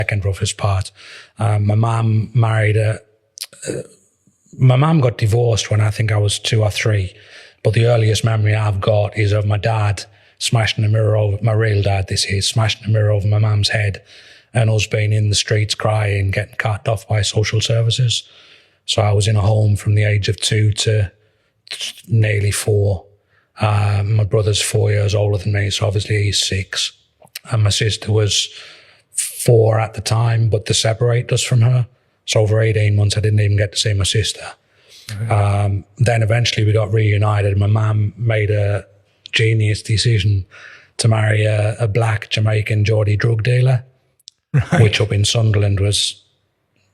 second roughest part. My mum my mum got divorced when I think I was 2 or 3, but the earliest memory I've got is of my dad smashing the mirror over, my real dad this is, smashing the mirror over my mum's head, and us being in the streets crying, getting carted off by social services. So I was in a home from the age of 2 to nearly 4. My brother's 4 years older than me, so obviously he's 6. And my sister was 4 at the time, but they separated us from her. So over 18 months, I didn't even get to see my sister. Then eventually we got reunited. My mum made a genius decision to marry a black Jamaican Geordie drug dealer, which up in Sunderland was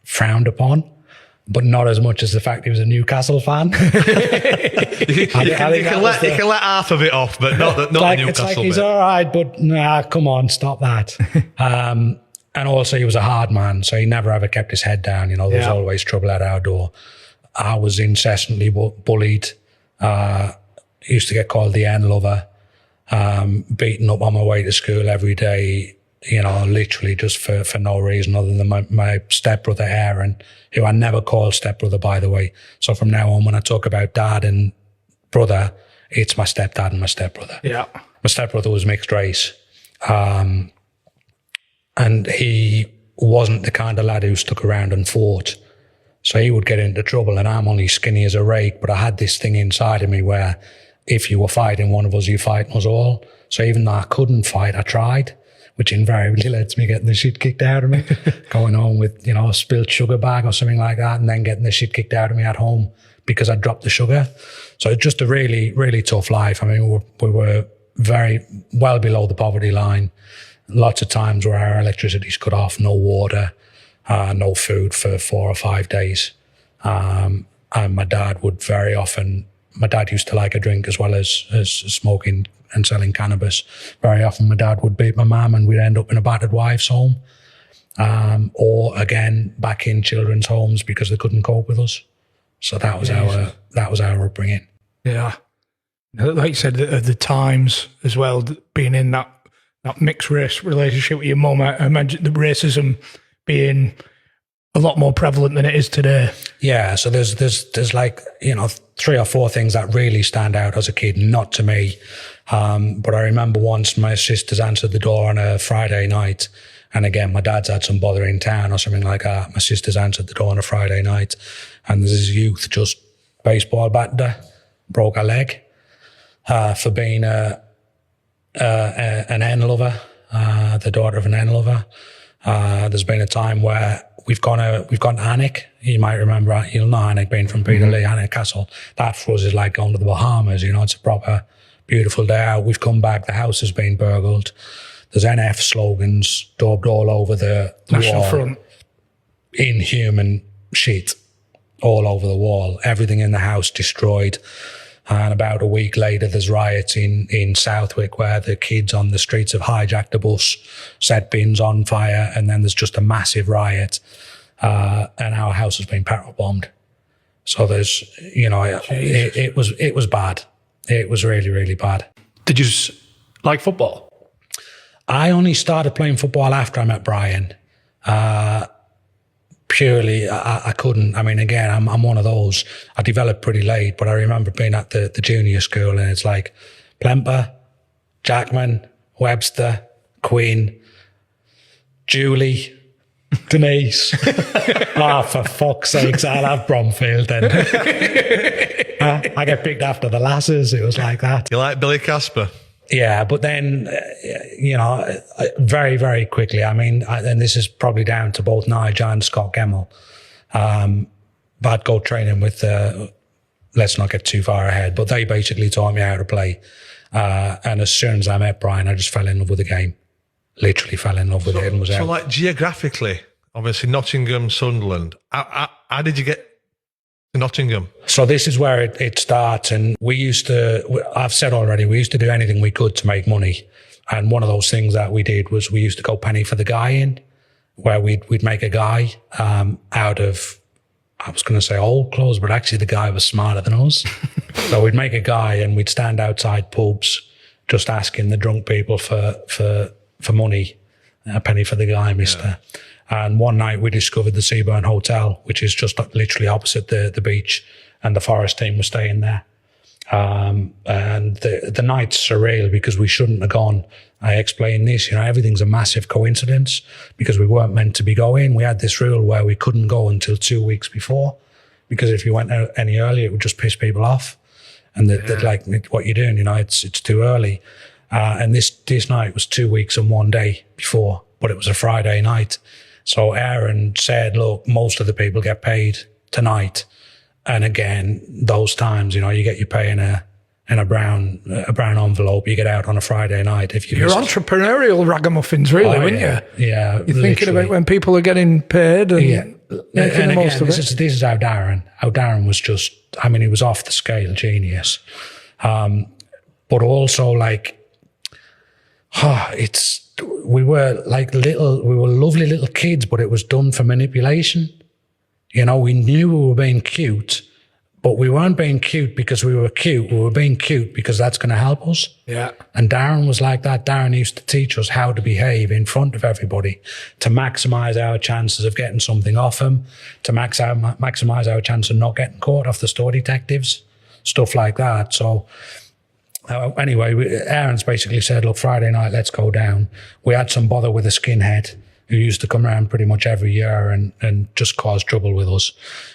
frowned upon, but not as much as the fact he was a Newcastle fan. You can let half of it off, but not the Newcastle it's like bit. he's all right, but nah, come on, stop that. And also he was a hard man, so he never ever kept his head down. There was always trouble at our door. I was incessantly bullied. Used to get called the N lover, beaten up on my way to school every day, literally just for no reason other than my stepbrother Aaron, who I never called stepbrother, by the way. So from now on, when I talk about dad and brother, it's my stepdad and my stepbrother. Yeah. My stepbrother was mixed race. And he wasn't the kind of lad who stuck around and fought. So he would get into trouble, and I'm only skinny as a rake, but I had this thing inside of me where if you were fighting one of us, you fighting us all. So even though I couldn't fight, I tried, which invariably led to me getting the shit kicked out of me, going home with, a spilled sugar bag or something like that, and then getting the shit kicked out of me at home because I dropped the sugar. So it's just a really, really tough life. I mean, we were very well below the poverty line. Lots of times where our electricity's cut off, no water, no food for 4 or 5 days. And my dad would very often, my dad used to like a drink as well as smoking and selling cannabis. Very often my dad would beat my mum and we'd end up in a battered wives' home. Or again, back in children's homes because they couldn't cope with us. So that was our upbringing. Yeah. Like you said, the times as well, being in that mixed race relationship with your mum, I imagine the racism being a lot more prevalent than it is today. Yeah, so there's like, 3 or 4 things that really stand out as a kid, not to me. But I remember once my sisters answered the door on a Friday night, and again, my dad's had some bother in town or something like that. My sisters answered the door on a Friday night, and there's this youth just baseball batted her, broke her leg for being an N lover, the daughter of an N lover. There's been a time where we've gone to Alnwick. You might remember, you'll know Alnwick being from Peterlee, Alnwick Castle. That for us is like going to the Bahamas, it's a proper beautiful day out. We've come back, the house has been burgled. There's NF slogans daubed all over the National wall. Front. Inhuman shit all over the wall. Everything in the house destroyed. And about a week later, there's riots in Southwick where the kids on the streets have hijacked a bus, set bins on fire, and then there's just a massive riot. And our house has been petrol bombed. So there's, it was bad. It was really, really bad. Did you like football? I only started playing football after I met Brian. Purely, I couldn't. I mean, again, I'm one of those. I developed pretty late, but I remember being at the junior school and it's like Plemper, Jackman, Webster, Quinn, Julie, Denise. For fuck's sakes, I'll have Bromfield then. I get picked after the lasses. It was like that. You like Billy Casper? Yeah, but then, very, very quickly, I mean, and this is probably down to both Nigel and Scott Gemmell. But I'd go training with, let's not get too far ahead, but they basically taught me how to play. And as soon as I met Brian, I just fell in love with the game. Literally fell in love with it and was out. So like geographically, obviously Nottingham, Sunderland, how did you get to Nottingham? So this is where it starts, and I've said already, we used to do anything we could to make money. And one of those things that we did was we used to go penny for the guy in, where we'd make a guy out of, I was going to say old clothes, but actually the guy was smarter than us. So we'd make a guy and we'd stand outside pubs just asking the drunk people for money, a penny for the guy, mister. And one night we discovered the Seaburn Hotel, which is just literally opposite the beach, and the Forest team was staying there. And the night's surreal because we shouldn't have gone. I explained this, everything's a massive coincidence because we weren't meant to be going. We had this rule where we couldn't go until 2 weeks before, because if you went out any earlier, it would just piss people off. And they'd like, what you're doing, it's too early. And this night was 2 weeks and 1 day before, but it was a Friday night. So Aaron said, look, most of the people get paid tonight. And again, those times, you get your pay in a brown envelope. You get out on a Friday night. If You're entrepreneurial ragamuffins, really, aren't you? Yeah. You're thinking about when people are getting paid and making the most of it. This is how Darren was just, he was off the scale genius. But also we were lovely little kids, but it was done for manipulation. We knew we were being cute, but we weren't being cute because we were cute. We were being cute because that's going to help us. Yeah. And Darren was like that. Darren used to teach us how to behave in front of everybody to maximize our chances of getting something off him, to maximize our chance of not getting caught off the store detectives, stuff like that. So anyway, Aaron's basically said, look, Friday night, let's go down. We had some bother with a skinhead who used to come around pretty much every year and just cause trouble with us.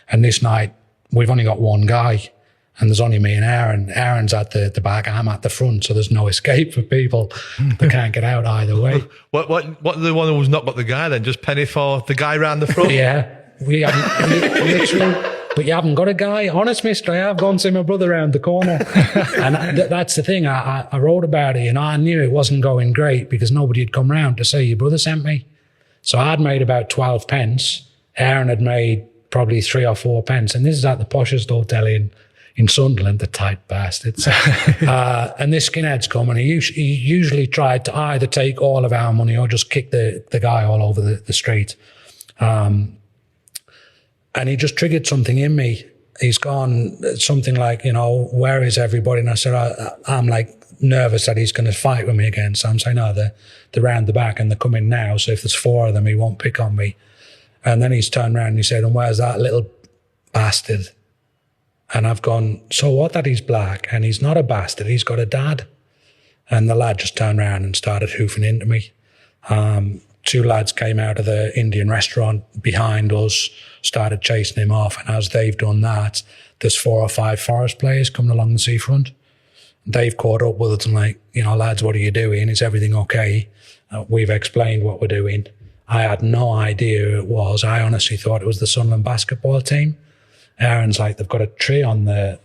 And this night, we've only got one guy, and there's only me and Aaron. Aaron's at the back, I'm at the front, so there's no escape for people. They can't get out either way. What the one who's not got the guy then? Just penny for the guy round the front? Yeah, we haven't, literally. But you haven't got a guy? Honest, mister, I have gone to see my brother around the corner. And that's the thing. I wrote about it, I knew it wasn't going great because nobody had come round to say your brother sent me. So I'd made about 12 pence. Aaron had made probably 3 or 4 pence. And this is at the poshest hotel in Sunderland, the tight bastards. And this skinhead's come, and he usually tried to either take all of our money or just kick the guy all over the street. And he just triggered something in me. He's gone something like, where is everybody? And I said, I'm nervous that he's going to fight with me again. So I'm saying, no, they're round the back and they're coming now. So if there's 4 of them, he won't pick on me. And then he's turned around and he said, and where's that little bastard? And I've gone, so what that he's black? And he's not a bastard, he's got a dad. And the lad just turned around and started hoofing into me. 2 lads came out of the Indian restaurant behind us, started chasing him off. And as they've done that, there's 4 or 5 Forest players coming along the seafront. They've caught up with us and lads, what are you doing? Is everything okay? We've explained what we're doing. I had no idea who it was. I honestly thought it was the Sunderland basketball team. Aaron's they've got a tree on the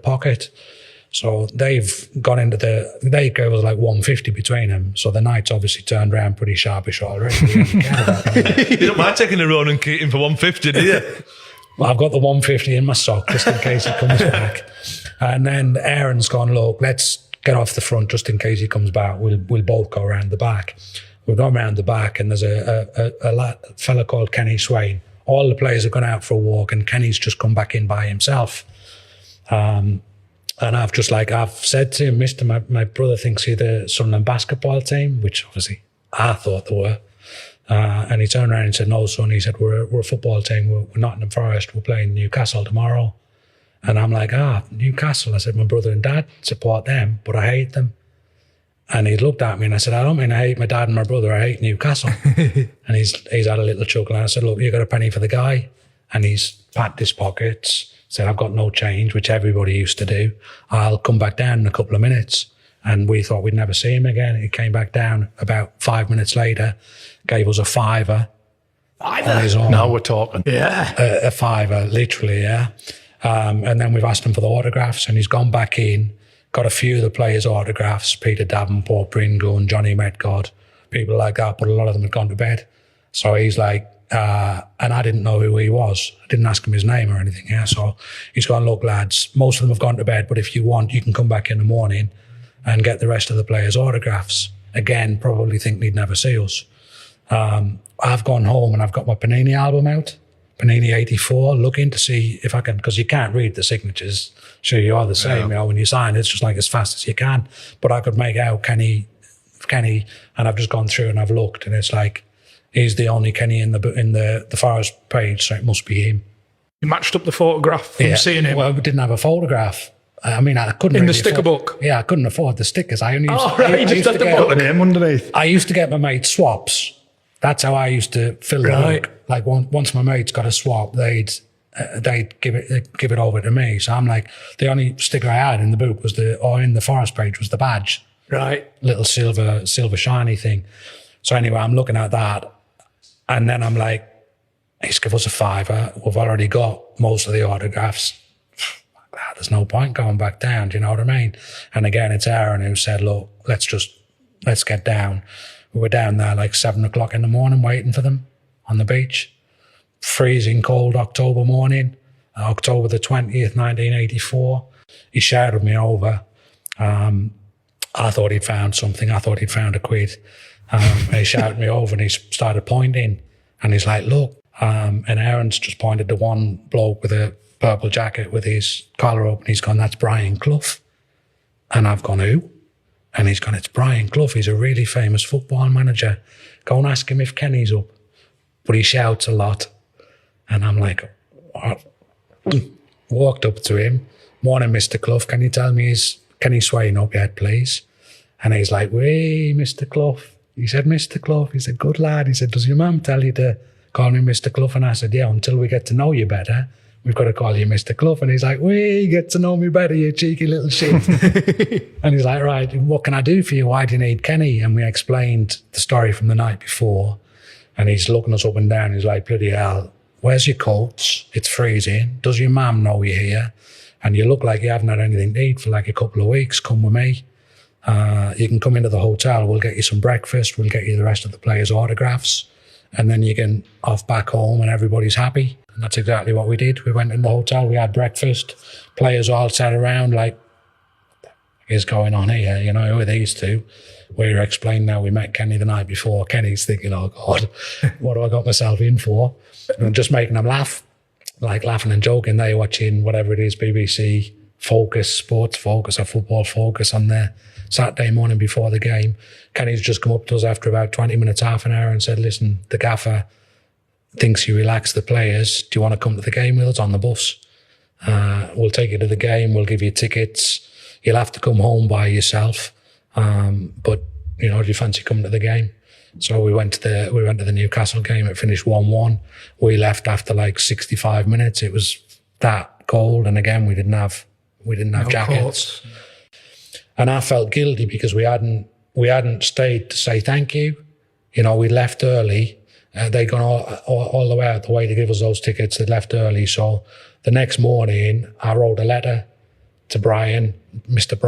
pocket. So they've gone into they gave us 150 between them. So the night's obviously turned around pretty sharpish already. You don't mind taking a Ronan Keating for 150, do you? Well, I've got the 150 in my sock just in case he comes back. And then Aaron's gone, look, let's get off the front just in case he comes back. We'll both go around the back. We've gone around the back, and there's a fella called Kenny Swain. All the players have gone out for a walk, and Kenny's just come back in by himself. And I've said to him, mister, my brother thinks you're the Sunderland basketball team, which obviously I thought they were. And he turned around and said, no, son. He said, we're a football team. We're Nottingham Forest. We're playing Newcastle tomorrow. And I'm like, Newcastle. I said, my brother and dad support them, but I hate them. And he looked at me and I said, I don't mean I hate my dad and my brother. I hate Newcastle. And he's had a little chuckle. And I said, look, you got a penny for the guy? And he's patted his pockets, said, I've got no change, which everybody used to do. I'll come back down in a couple of minutes. And we thought we'd never see him again. He came back down about 5 minutes later, gave us a £5. On his own. Now we're talking. Yeah. A £5, literally, yeah. And then we've asked him for the autographs, and he's gone back in, got a few of the players' autographs, Peter Davenport, Bringun, Johnny Medgod, people like that, but a lot of them had gone to bed. So he's like, and I didn't know who he was. I didn't ask him his name or anything, yeah. So he's gone, look, lads, most of them have gone to bed, but if you want, you can come back in the morning and get the rest of the players' autographs. Again, probably think they'd never see us. I've gone home and I've got my Panini album out, Panini 84, looking to see if I can, because you can't read the signatures. Sure, you are the same, when you sign, it's just as fast as you can. But I could make out Kenny, and I've just gone through and I've looked, and it's He's the only Kenny in the Forest page, so it must be him. You matched up the photograph from seeing him Well, we didn't have a photograph. I mean, I couldn't in the really sticker afford- book. Yeah, I couldn't afford the stickers. I only used, Oh, right, I you just used had to the get, book. The name underneath. I used to get my mates swaps. That's how I used to fill the Right. book. Like once my mates got a swap, they'd give it over to me. So I'm like, the only sticker I had in the book was in the Forest page was the badge, Right. little silver shiny thing. So anyway, I'm looking at that, and then I'm like, he's give us a $5. We've already got most of the autographs. There's no point going back down. Do you know what I mean? And again, it's Aaron who said, look, let's get down. We were down there like 7 o'clock in the morning waiting for them on the beach. Freezing cold October morning, October the 20th, 1984. He shouted me over. I thought he'd found something. I thought he'd found a quid. And he shouted me over and he started pointing. And he's like, look. And Aaron's just pointed to one bloke with a purple jacket with his collar up. And he's gone, that's Brian Clough. And I've gone, who? And he's gone, it's Brian Clough. He's a really famous football manager. Go and ask him if Kenny's up. But he shouts a lot. And I'm like, what? Walked up to him. Morning, Mr. Clough. Can you tell me, is Kenny Swain up yet, please? And he's like, wait, Mr. Clough. He said, Mr. Clough. He said, good lad. He said, does your mum tell you to call me Mr. Clough? And I said, yeah, until we get to know you better, we've got to call you Mr. Clough. And he's like, wait, get to know me better, you cheeky little shit. And he's like, right, what can I do for you? Why do you need Kenny? And we explained the story from the night before. And he's looking us up and down. He's like, bloody hell, where's your coats? It's freezing. Does your mum know you're here? And you look like you haven't had anything to eat for like a couple of weeks. Come with me. You can come into the hotel. We'll get you some breakfast. We'll get you the rest of the players' autographs. And then you can off back home and everybody's happy. And that's exactly what we did. We went in the hotel. We had breakfast. Players all sat around like, what is going on here? You know, who are these two? We were explaining how we met Kenny the night before. Kenny's thinking, oh, God, what do I got myself in for? And just making them laugh, like laughing and joking. They're watching whatever it is, BBC Focus, Sports Focus or Football Focus on their Saturday morning before the game. Kenny's just come up to us after about 20 minutes, half an hour and said, listen, the gaffer thinks you relax the players. Do you want to come to the game with us on the bus? We'll take you to the game. We'll give you tickets. You'll have to come home by yourself. But, you know, do you fancy coming to the game? So we went to the Newcastle game. It finished 1-1. We left after like 65 minutes. It was that cold. And again, we didn't have jackets. Courts. And I felt guilty because we hadn't stayed to say thank you. You know, we left early. They'd gone all the way out the way to give us those tickets. They'd left early. So the next morning, I wrote a letter to Brian, Mr. Brian.